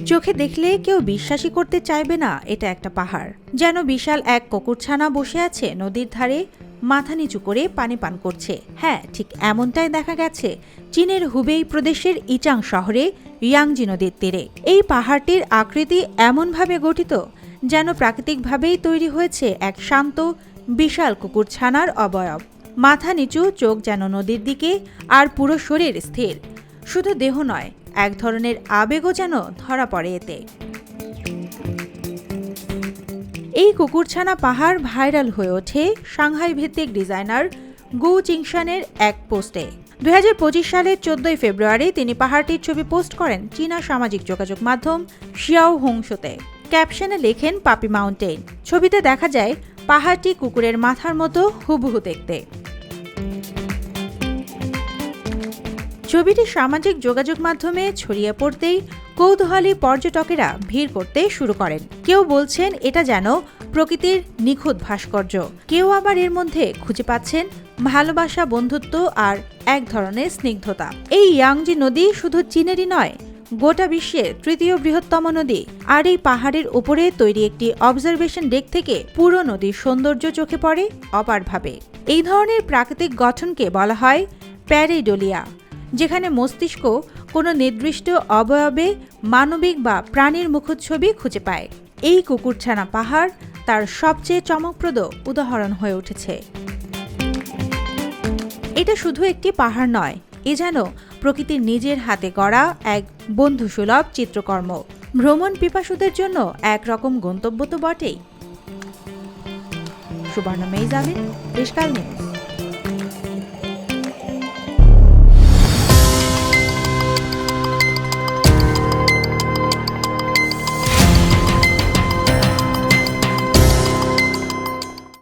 চোখে দেখলে কেউ বিশ্বাসই করতে চাইবে না এটা একটা পাহাড়। যেন বিশাল এক কুকুরছানা বসে আছে নদীর ধারে, মাথা নিচু করে পানি পান করছে। হ্যাঁ, ঠিক এমনটাই দেখা গেছে চীনের হুবেই প্রদেশের ইচাং শহরে ইয়াংজি নদীর তীরে। এই পাহাড়টির আকৃতি এমনভাবে গঠিত যেন প্রাকৃতিকভাবেই তৈরি হয়েছে এক শান্ত বিশাল কুকুরছানার অবয়ব। মাথা নিচু, চোখ যেন নদীর দিকে, আর পুরো শরীর স্থির। শুধু দেহ নয়, এক ধরনের আবেগও যেন ধরা পড়ে এতে। এই কুকুরছানা পাহাড় ভাইরাল হয়ে ওঠে সাংহাই ভিত্তিক ডিজাইনার গু চিংশানের এক পোস্টে। 2025 সালের 14 ফেব্রুয়ারি তিনি পাহাড়টির ছবি পোস্ট করেন চীনা সামাজিক যোগাযোগ মাধ্যম শিয়াও হোংশোতে। ক্যাপশনে লেখেন পাপি মাউন্টেন। ছবিতে দেখা যায় পাহাড়টি কুকুরের মাথার মতো হুবহু দেখতে। ছবিটি সামাজিক যোগাযোগ মাধ্যমে ছড়িয়ে পড়তেই কৌতূহলী পর্যটকেরা ভিড় করতে শুরু করেন। কেউ বলছেন এটা যেন প্রকৃতির নিখুঁত ভাস্কর্য, কেউ আবার এর মধ্যে খুঁজে পাচ্ছেন ভালোবাসা, বন্ধুত্ব আর এক ধরনের স্নিগ্ধতা। এই ইয়াংজি নদী শুধু চীনেরই নয়, গোটা বিশ্বের তৃতীয় বৃহত্তম নদী। আর এই পাহাড়ের উপরে তৈরি একটি অবজারভেশন ডেক থেকে পুরো নদীর সৌন্দর্য চোখে পড়ে অপারভাবে। এই ধরনের প্রাকৃতিক গঠনকে বলা হয় প্যারেডোলিয়া, যেখানে মস্তিষ্ক কোনো নির্দিষ্ট অবয়বে মানবিক বা প্রাণীর মুখচ্ছবি খুঁজে পায়। এই কুকুরছানা পাহাড় তার সবচেয়ে চমকপ্রদ উদাহরণ হয়ে উঠেছে। এটা শুধু একটি পাহাড় নয়, এ যেন প্রকৃতির নিজের হাতে গড়া এক বন্ধুসুলভ চিত্রকর্ম। ভ্রমণ পিপাসুদের জন্য একরকম গন্তব্য তো বটেই। সুবর্ণা মেইজাবিন, দেশকাল নিউজ।